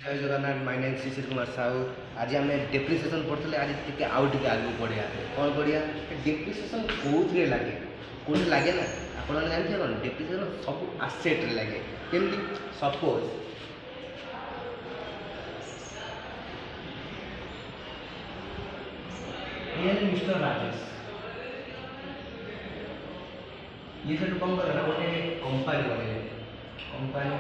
जय Jagannath my name Shishir Kumar Sahu. आज आम डेप्रिसिएसन पढ़ते आज टे आउ टे आगे पढ़िया कौन पढ़िया डेप्रिसिएसन कौन लगे कौन लगे ना आप जानते कौन डेप्रिसिएसन सब आसेट लगे केमती सपोज मिस्टर राजेश ये सब कौन कर गोटे कंपानी बने कंपानी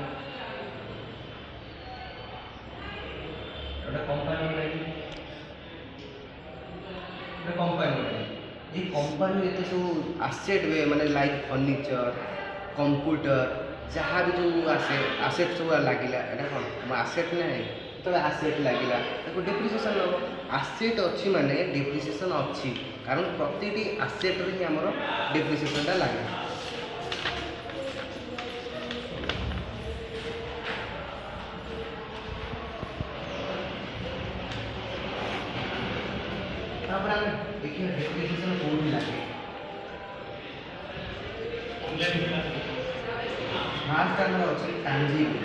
ये कंपानी एत सब आसेट वे माने लाइक फर्निचर कंप्यूटर जहाँ भी जो आसेट सब लगिला एटा कौन आसेट ना तो आसेट लगिला डेप्रिसिएसन हम आसेट अच्छी माने डेप्रिसिएसन अच्छी कारण प्रति आसेट रे हमर डेप्रिसिएसन लगे देखिए डेप्रिसिएशन कौन लगे फास्ट आमर अच्छे टांजिबल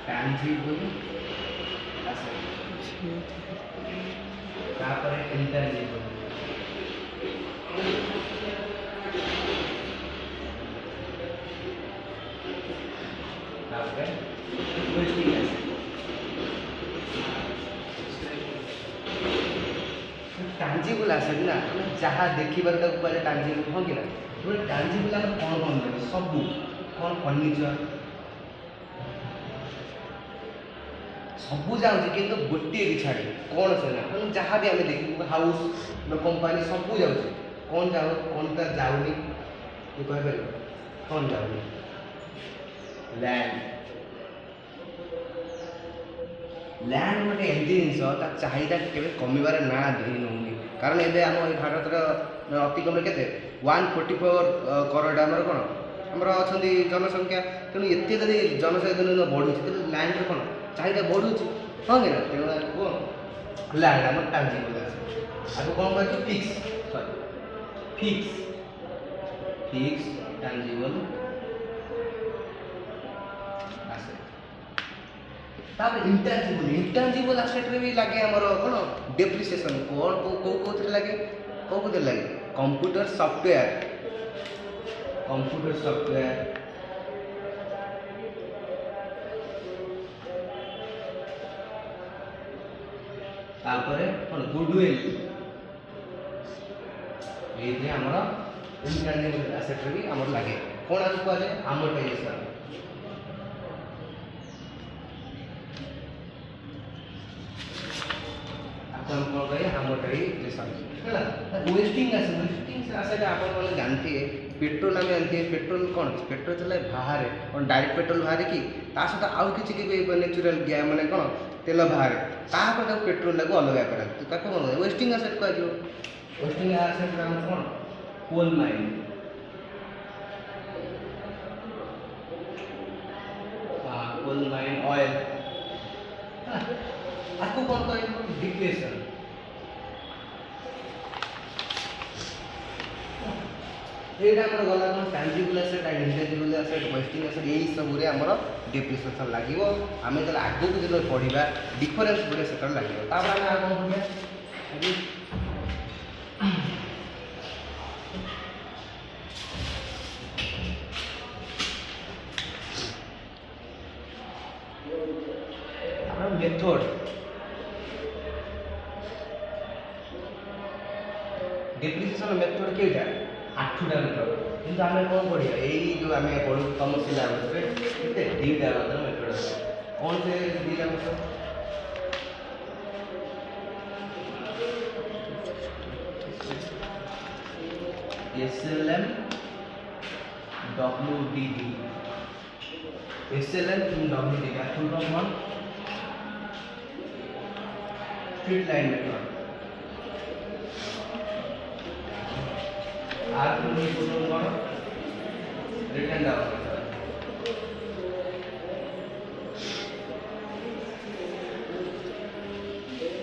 टांजिबल तापर इंटेंजिबल तापर वेस्टिंग एसेट टांजिबल आसेट ना जहाँ देखिबार टांजिबल हाँ कि ना टांजिबल आम कौन कौन लगे सब कौन फर्निचर सब जाऊँगी कि गोटे भी छाड़ी कौन से ना जहाँ भी आम देख हाउस कंपानी सब जाऊँगी कौन जाऊ कौन तो जाऊनी ये कह कौन जाऊनी लैंड लैंड गोटे एमती जिन चाहिदा के कमिबार ना नौनी कारण एवं आम भारत अति कम के 144 करोड़ आम कौन आमर अच्छा जनसंख्या तेणु एत जब जनसंख्या दिन दिन बढ़ुच्छे तो लैंड कौन चाहिदा बढ़ुच्छे हाँ कि ना तेणु कौन लैंड आम टांजिबल आपको कौन कह fix sorry fix tangible intangible asset रे भी लगे आमर कौन डेप्रिसिएशन कौन कौ लगे कौ लगे कंप्यूटर सॉफ्टवेयर तापर कौन गुडविल ये आमर इंटेंजिबल आसेट रे भी आमर लगे कौन आज कह अमोर्टाइजेशन कौन कहे अमोर्टाइजेशन है वेस्टिंग आसेट आप जानते हैं पेट्रोल आम जानते हैं पेट्रोल कौन पेट्रोल चलाए बाहर कौन डायरेक्ट पेट्रोल बाहर कि सहित आउ कि नेचुरल गैस मैंने कौन तेल बाहर तापर पेट्रोल को अलग कर वेस्टिंग आसेट कह वेस्टिंग आसेट कौन कोल माइन ऑयल आपको कौन कह डिप्रेशन ये गला कौन tangible asset and intangible asset wasting asset यही सब आमर डेप्रिसिएशन लगे आम जो आगे जो पढ़ा डिफरेन्स गुड़े से लगे तापर आम कौन पढ़ा मेथड डेप्रिसिएशन मेथड केटा 8टा मेथड किंतु आम कौन पढ़िया यही जो आम पढ़ू तुम सिलेबस के 2टा मेथड अच्छे कौन से 2टा method SLM WDD SLM WDD का full form one straight line method आर फुल फॉर्म रिटर्न डाउन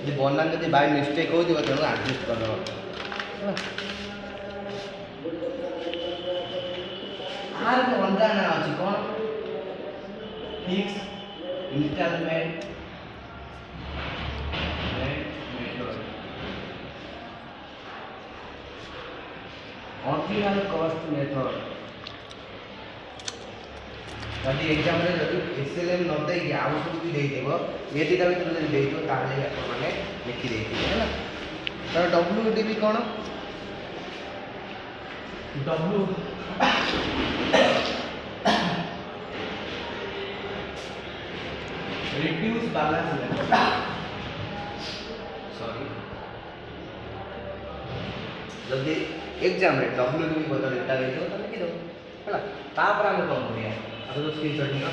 ये बनान जब बाय मिस्टेक हो तेणु एडजस्ट कर आर अंजा ना अच्छी कौन fix installment method, original cost method। ଯଦି ଏକ୍ଜାମ୍ରେ ଯଦି SLM ନ ଦେଇକି ଆଉ ସବୁ ବି ଦେଇଥିବ ଏ ଦୁଇଟା ଭିତରୁ ଯଦି ଦେଇଥିବ ତାହେଲେ ଆପଣମାନେ ଲେଖିଦେଇଥିବେ ହେଲା। ତ WDB କ'ଣ? W reduce balance method, sorry ଯଦି ଏକ୍ଜାମ୍ରେ WDB ବଦଳରେ ଏଟା ଦେଇଥିବ ତାହେଲେ ଲେଖିଦେବ ହେଲା। ତାପରେ ଆମେ କ'ଣ କରିବା ଆପଣ ତ ସ୍କ୍ରିନଶଟ୍ ନିଅ।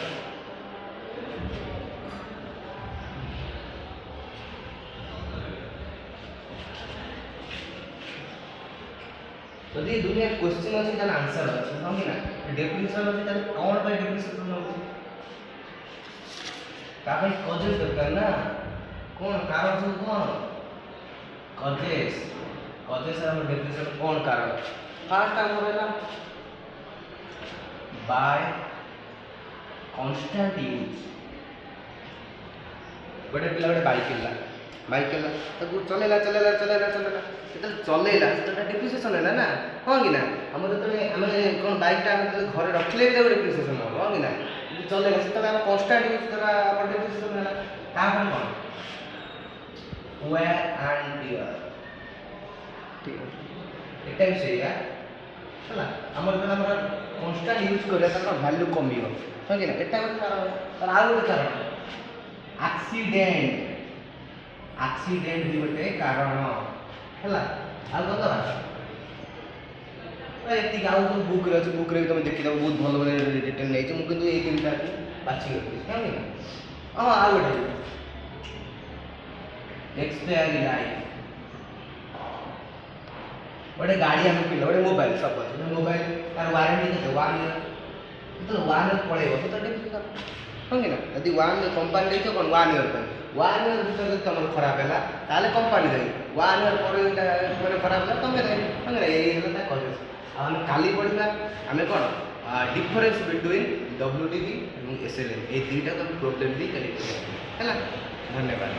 ଯଦି ଦୁନିଆ क्वेश्चन ଅଛି ତାର आंसर ଅଛି ହଁ କି ନା ଡେଫିନିସନ ଅଛି ତାର କ'ଣ ପାଇଁ ଡେଫିନିସନ ହେଉଛି ତା ପାଇଁ କଜେସ୍ ଦରକାର ନା କ'ଣ କାରଣ ସବୁ କ'ଣ କଜେସ୍ ଆମର ଡେଫିନିସନ କ'ଣ କାରଣ ଫାର୍ଷ୍ଟ ଆମର ହେଲା बाय कांस्टेंट यूज। गोटे पिला गोटे बाइक ताको चलेला चलेला डिप्रिसिएशन है ना हाँ कि ना आम जो आम कौन बाइकटा घरे रखले भी डिप्रिसिएशन हम हाँ कि ना चलेला से कांस्टेंट यूज द्वारा डिप्रिसिएशन है कौन वेयर एंड टियर ठीक है एटा भी सही है है आमर जो आम कांस्टेंट यूज कर वैल्यू कमी हाँ कि ना एटा गोटे कारण तार आउ गोटे कारण एक्सीडेंट भी गोटे कारण है आउ कौन दवा ये आउ सब बुक रे भी तुम देखिदेव बहुत भल भाव डिटेल नहीं मुझे ये तीन टाक बाछी हाँ कि हाँ आउ गोटे एक्सपायरी लाइफ गोटे गाड़ी आम किन गोटे मोबाइल सपोज मोबाइल तार वारंटी के 1 ईयर तो 1 ईयर पड़ेगा तो डिफिकल्ट हाँ कि ना यदि 1 ईयर कंपनी देखो कौन 1 ईयर पर 1 ईयर भर तुम खराब है ताले कंपनी दे 1 ईयर पर मैंने खराब है तुम दे हाँ ना ये आम काली पढ़ा आम कौन डिफरेंस बिटवीन WDB और SLM ये दुईटा तुम प्रोब्लेम भी करेक्ट है। धन्यवाद।